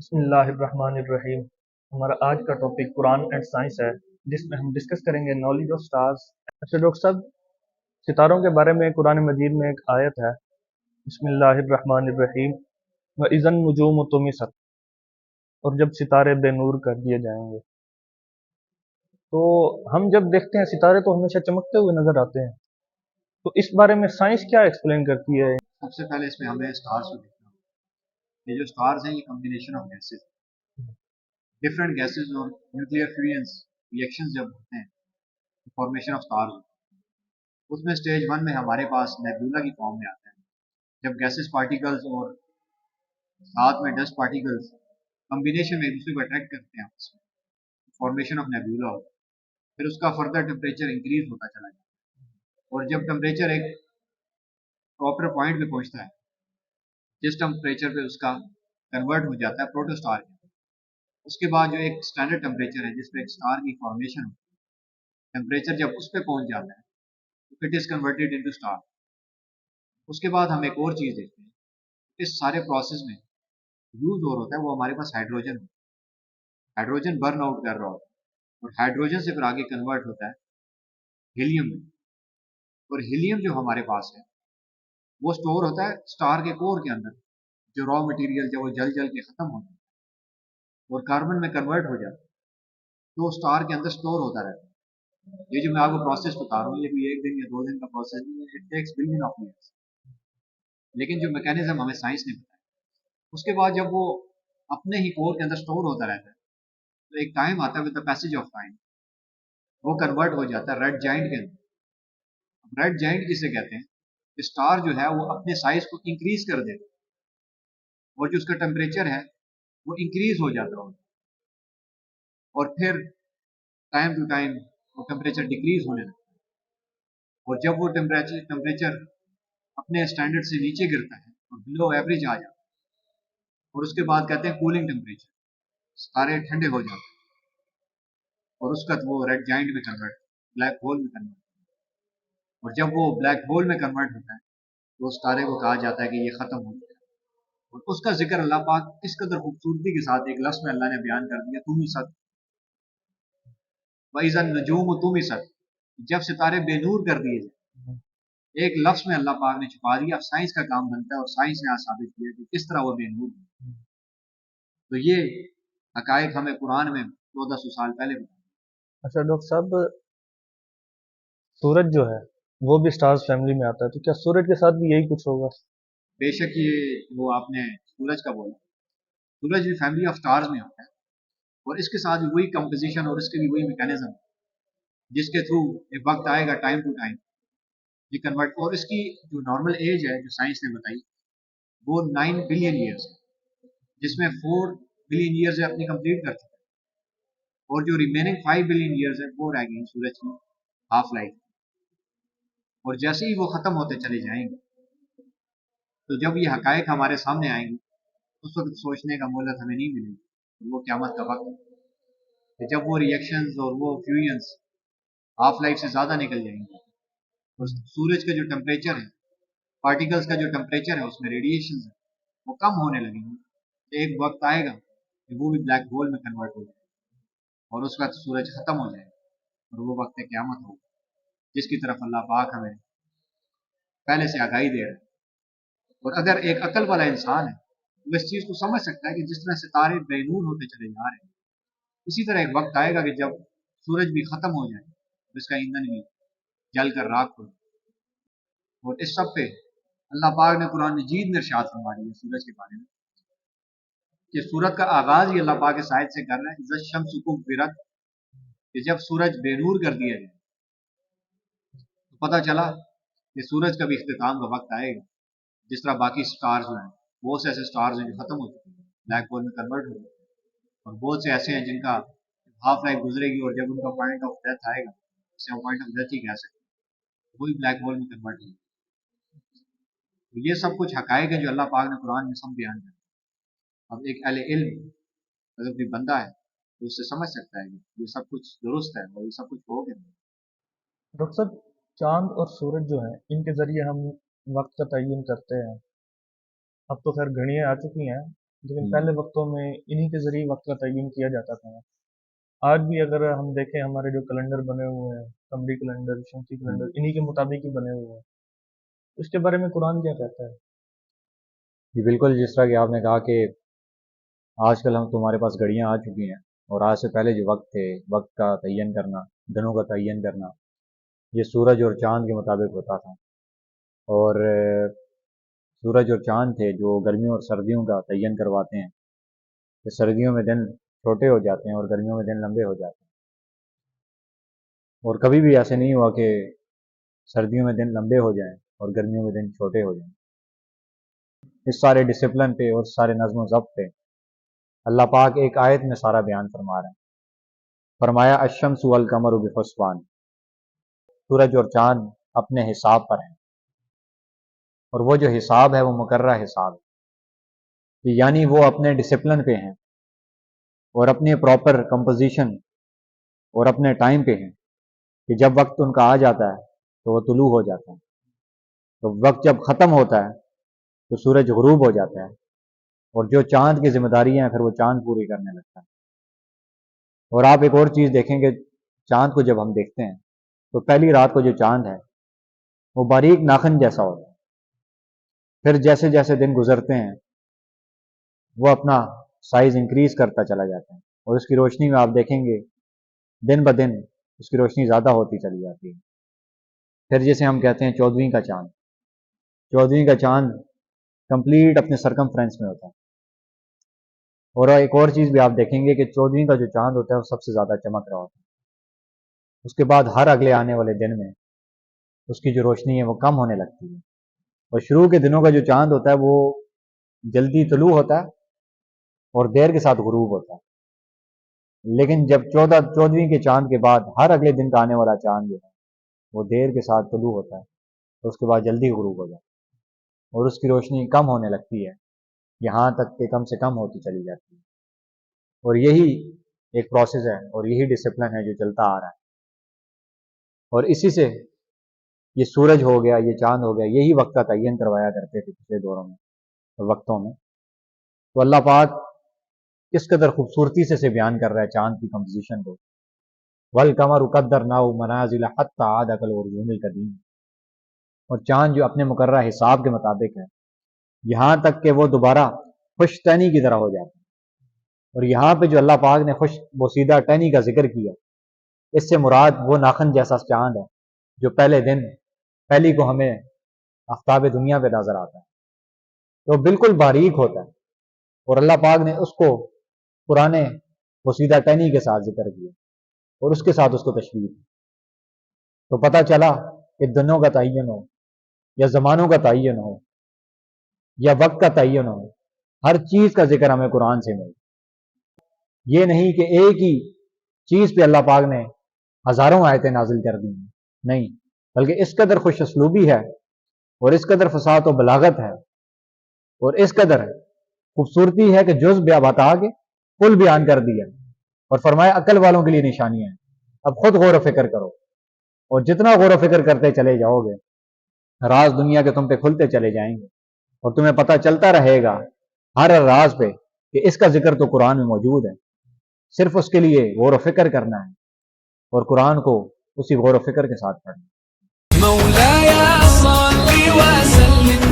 بسم اللہ الرحمن الرحیم۔ ہمارا آج کا ٹاپک قرآن اینڈ سائنس ہے، جس میں ہم ڈسکس کریں گے نالج آف سٹارز۔ اچھا ڈاکٹر صاحب، ستاروں کے بارے میں قرآن مجید میں ایک آیت ہے، بسم اللہ الرحمن الرحیم، وَإِذَا النُّجُومُ طُمِسَتْ، اور جب ستارے بے نور کر دیے جائیں گے۔ تو ہم جب دیکھتے ہیں ستارے تو ہمیشہ چمکتے ہوئے نظر آتے ہیں، تو اس بارے میں سائنس کیا ایکسپلین کرتی ہے؟ سب سے پہلے اس میں ہمیں اسٹارز کو دیکھنا ہوگا۔ یہ جو اسٹارز ہیں یہ combination of gases, different gases اور نیوکلیئر فیوژنس ریئیکشنز جب ہوتے ہیں فارمیشن آف اسٹارز ہوتا ہے۔ اس میں اسٹیج ون میں ہمارے پاس نیبولا کی فارم میں آتا ہے، جب گیسز پارٹیکلز اور ساتھ میں ڈسٹ پارٹیکلز کمبینیشن میں ایک دوسرے کو اٹریکٹ کرتے ہیں، اس میں فارمیشن آف نیبولا ہوتا ہے۔ پھر اس کا فردر ٹمپریچر انکریز ہوتا چلا جاتا ہے، اور جب ٹمپریچر ایک پراپر پوائنٹ پہ پہنچتا ہے، جس ٹمپریچر پہ اس کا کنورٹ ہو جاتا ہے پروٹو اسٹار کے، اس کے بعد جو ایک اسٹینڈرڈ ٹمپریچر ہے جس پہ ایک اسٹار کی فارمیشن ہوتی ہے، ٹمپریچر جب اس پہ پہنچ جاتا ہے تو it is converted into star. اس کے بعد ہم ایک اور چیز دیکھتے ہیں، اس سارے پروسیس میں یوز اور ہوتا ہے وہ ہمارے پاس ہائیڈروجن، ہائیڈروجن برن آؤٹ کر رہا ہوتا ہے، اور ہائیڈروجن سے پھر آگے کنورٹ ہوتا ہے ہیلیم میں، اور ہیلیم جو ہمارے پاس ہے وہ اسٹور ہوتا ہے اسٹار کے کور کے اندر، جو را مٹیریل جب وہ جل جل کے ختم ہوتا ہے اور کاربن میں کنورٹ ہو جاتا ہے تو اسٹار کے اندر اسٹور ہوتا رہتا ہے۔ یہ جو میں آپ کو پروسیس بتا رہا ہوں یہ کوئی ایک دن یا دو دن کا پروسیس نہیں ہے، it takes billion of years, لیکن جو میکینزم ہمیں سائنس نے بتایا، اس کے بعد جب وہ اپنے ہی کور کے اندر اسٹور ہوتا رہتا ہے تو ایک ٹائم آتا ہے with the passage of time وہ کنورٹ ہو جاتا ہے ریڈ جائنٹ کے اندر۔ ریڈ جائنٹ جسے کہتے ہیں، اسٹار جو ہے وہ اپنے سائز کو انکریز کر دیتا ہے، اور جو اس کا ٹمپریچر ہے وہ انکریز ہو جاتا ہے، اور پھر ٹائم ٹو ٹائم وہ ٹمپریچر ڈکریز ہونے لگتا ہے، اور جب وہ ٹمپریچر اپنے اسٹینڈرڈ سے نیچے گرتا ہے اور بلو ایوریج آ جاتا ہے، اور اس کے بعد کہتے ہیں کولنگ ٹمپریچر، سارے ٹھنڈے ہو جاتے ہیں، اور اس کا وہ ریڈ جائنٹ میں کنورٹ، بلیک ہول میں کنورٹ، اور جب وہ بلیک ہول میں کنورٹ ہوتا ہے تو اس تارے کو کہا جاتا ہے کہ یہ ختم ہو گیا۔ اور اس کا ذکر اللہ پاک اس قدر خوبصورتی کے ساتھ ایک لفظ میں اللہ نے بیان کر دیا، تم ہی سب وَإِذَا النُّجُومُ طُمِسَتْ، جب ستارے بے نور کر دیے جائیں، ایک لفظ میں اللہ پاک نے چھپا دیا۔ سائنس کا کام بنتا ہے اور سائنس نے ثابت کیا کہ کس طرح وہ بے نور ہے۔ تو یہ حقائق ہمیں قرآن میں 1400 سال پہلے بتایا۔ اچھا ڈاکٹر صاحب، سورج جو ہے وہ بھی سٹارز فیملی میں آتا ہے، تو کیا سورج کے ساتھ بھی یہی کچھ ہوگا؟ بے شک یہ وہ آپ نے سورج کا بولا، سورج بھی فیملی آف سٹارز میں ہوتا ہے، اور اس کے ساتھ بھی وہی کمپوزیشن اور اس کے بھی وہی میکانزم، جس کے تھرو ایک وقت آئے گا ٹائم ٹو ٹائم یہ کنورٹ، اور اس کی جو نارمل ایج ہے جو سائنس نے بتائی وہ 9 بلین ایئرس، جس میں 4 بلین ایئرز اپنی کمپلیٹ کر چکے، اور جو ریمیننگ 5 بلین ایئرز ہے وہ رہ گئی سورج کی ہاف لائف، اور جیسے ہی وہ ختم ہوتے چلے جائیں گے تو جب یہ حقائق ہمارے سامنے آئیں گے اس وقت سوچنے کا مہلت ہمیں نہیں ملے گی، وہ قیامت کا وقت ہے کہ جب وہ ریئیکشنز اور وہ فیوژنس ہاف لائف سے زیادہ نکل جائیں گے، اور سورج کا جو ٹمپریچر ہے، پارٹیکلز کا جو ٹمپریچر ہے، اس میں ریڈیشنز ہے وہ کم ہونے لگیں گے، ایک وقت آئے گا کہ وہ بھی بلیک ہول میں کنورٹ ہو جائے گا، اور اس وقت سورج ختم ہو جائے گا، اور وہ وقت قیامت ہوگا جس کی طرف اللہ پاک ہمیں پہلے سے آگاہی دے رہا ہے۔ اور اگر ایک عقل والا انسان ہے وہ اس چیز کو سمجھ سکتا ہے کہ جس طرح ستارے بے نور ہوتے چلے جا رہے ہیں، اسی طرح ایک وقت آئے گا کہ جب سورج بھی ختم ہو جائے، اس کا ایندھن بھی جل کر راکھ ہو جائے، اور اس سب پہ اللہ پاک نے قرآن مجید میں ارشاد فرما دیا سورج کے بارے میں کہ سورت کا آغاز ہی اللہ پاک کے شاید سے کر رہا ہے، عزت شمس کو فرت، کہ جب سورج بے نور کر دیا جائے تو پتہ چلا کہ سورج کا بھی اختتام کا وقت آئے گا، جس طرح باقی سٹارز ہیں، بہت سے ایسے سٹارز ہیں جو ختم ہو چکے ہیں، بلیک ہول میں کنورٹ ہو گئے، اور بہت سے ایسے ہیں جن کا ہاف لائف گزرے گی، اور جب ان کا پوائنٹ آف ڈیتھ آئے گا، اسے ہم پوائنٹ آف ڈیتھ ہی کہہ سکتے ہیں، وہی بلیک ہول میں کنورٹ ہوگی۔ تو یہ سب کچھ حقائق ہیں جو اللہ پاک نے قرآن میں سب بیان کیا۔ اب ایک اہل علم اگر کوئی بندہ ہے تو اس سے سمجھ سکتا ہے کہ یہ سب کچھ درست ہے اور یہ سب کچھ ہو گیا۔ ڈاکٹر صاحب، چاند اور سورج جو ہیں ان کے ذریعے ہم وقت کا تعین کرتے ہیں، اب تو خیر گھڑیاں آ چکی ہیں، لیکن پہلے وقتوں میں انہی کے ذریعے وقت کا تعین کیا جاتا تھا۔ آج بھی اگر ہم دیکھیں ہمارے جو کیلنڈر بنے ہوئے ہیں، قمری کیلنڈر، شمسی کیلنڈر، انہی کے مطابق ہی بنے ہوئے ہیں۔ اس کے بارے میں قرآن کیا کہتا ہے؟ جی بالکل، جس طرح کہ آپ نے کہا کہ آج کل تمہارے پاس گھڑیاں آ چکی ہیں، اور آج سے پہلے جو وقت تھے، وقت کا تعین کرنا، دنوں کا تعین کرنا، یہ سورج اور چاند کے مطابق ہوتا تھا۔ اور سورج اور چاند تھے جو گرمیوں اور سردیوں کا تعین کرواتے ہیں کہ سردیوں میں دن چھوٹے ہو جاتے ہیں اور گرمیوں میں دن لمبے ہو جاتے ہیں۔ اور کبھی بھی ایسے نہیں ہوا کہ سردیوں میں دن لمبے ہو جائیں اور گرمیوں میں دن چھوٹے ہو جائیں۔ اس سارے ڈسپلن پہ اور سارے نظم و ضبط پہ اللہ پاک ایک آیت میں سارا بیان فرما رہے ہیں۔ فرمایا الشمس والقمر بحسبان، سورج اور چاند اپنے حساب پر ہیں، اور وہ جو حساب ہے وہ مقررہ حساب ہے، یعنی وہ اپنے ڈسپلن پہ ہیں اور اپنی پراپر کمپوزیشن اور اپنے ٹائم پہ ہیں، کہ جب وقت ان کا آ جاتا ہے تو وہ طلوع ہو جاتا ہے، تو وقت جب ختم ہوتا ہے تو سورج غروب ہو جاتا ہے، اور جو چاند کی ذمہ داری ہیں پھر وہ چاند پوری کرنے لگتا ہے۔ اور آپ ایک اور چیز دیکھیں کہ چاند کو جب ہم دیکھتے ہیں تو پہلی رات کو جو چاند ہے وہ باریک ناخن جیسا ہوتا ہے، پھر جیسے جیسے دن گزرتے ہیں وہ اپنا سائز انکریز کرتا چلا جاتا ہے، اور اس کی روشنی میں آپ دیکھیں گے دن بدن اس کی روشنی زیادہ ہوتی چلی جاتی ہے۔ پھر جیسے ہم کہتے ہیں 14ویں کا چاند، 14ویں کا چاند کمپلیٹ اپنے سرکمفرنس میں ہوتا ہے۔ اور ایک اور چیز بھی آپ دیکھیں گے کہ 14ویں کا جو چاند ہوتا ہے وہ سب سے زیادہ چمک رہا ہوتا ہے۔ اس کے بعد ہر اگلے آنے والے دن میں اس کی جو روشنی ہے وہ کم ہونے لگتی ہے، اور شروع کے دنوں کا جو چاند ہوتا ہے وہ جلدی طلوع ہوتا ہے اور دیر کے ساتھ غروب ہوتا ہے۔ لیکن جب 14ویں کے چاند کے بعد ہر اگلے دن کا آنے والا چاند جو ہے وہ دیر کے ساتھ طلوع ہوتا ہے، تو اس کے بعد جلدی غروب ہو جاتا ہے، اور اس کی روشنی کم ہونے لگتی ہے، یہاں تک کہ کم سے کم ہوتی چلی جاتی ہے۔ اور یہی ایک پروسیس ہے اور یہی ڈسپلن ہے جو چلتا آ رہا ہے۔ اور اسی سے یہ سورج ہو گیا، یہ چاند ہو گیا، یہی وقت کا تعین کروایا کرتے تھے پچھلے دوروں میں اور وقتوں میں۔ تو اللہ پاک کس قدر خوبصورتی سے بیان کر رہا ہے چاند کی کمپوزیشن کو، وَالْقَمَرُ قَدَّرْنَاهُ مَنَازِلَ حَتَّىٰ عَادَ كَالْعُرْجُونِ الْقَدِيمِ، اور چاند جو اپنے مقررہ حساب کے مطابق ہے یہاں تک کہ وہ دوبارہ خوش ٹہنی کی طرح ہو جاتا ہے۔ اور یہاں پہ جو اللہ پاک نے خوش بوسیدہ ٹہنی کا ذکر کیا، اس سے مراد وہ ناخن جیسا چاند ہے جو پہلی کو ہمیں آفتاب دنیا پہ نظر آتا ہے، تو بالکل باریک ہوتا ہے، اور اللہ پاک نے اس کو پرانے بوسیدہ ٹہنی کے ساتھ ذکر کیا اور اس کے ساتھ اس کو تشبیہ دی۔ تو پتہ چلا کہ دنوں کا تعین ہو یا زمانوں کا تعین ہو یا وقت کا تعین ہو، ہر چیز کا ذکر ہمیں قرآن سے ملے۔ یہ نہیں کہ ایک ہی چیز پہ اللہ پاک نے ہزاروں آیتیں نازل کر دی ہیں، نہیں، بلکہ اس قدر خوش اسلوبی ہے اور اس قدر فصاحت و بلاغت ہے اور اس قدر خوبصورتی ہے کہ جز بتا کے کل بیان کر دیا، اور فرمایا عقل والوں کے لیے نشانیاں ہیں، اب خود غور و فکر کرو، اور جتنا غور و فکر کرتے چلے جاؤ گے راز دنیا کے تم پہ کھلتے چلے جائیں گے، اور تمہیں پتہ چلتا رہے گا ہر راز پہ کہ اس کا ذکر تو قرآن میں موجود ہے، صرف اس کے لیے غور و فکر کرنا ہے اور قرآن کو اسی غور و فکر کے ساتھ پڑھنا ہے۔ مولاي صل وسلم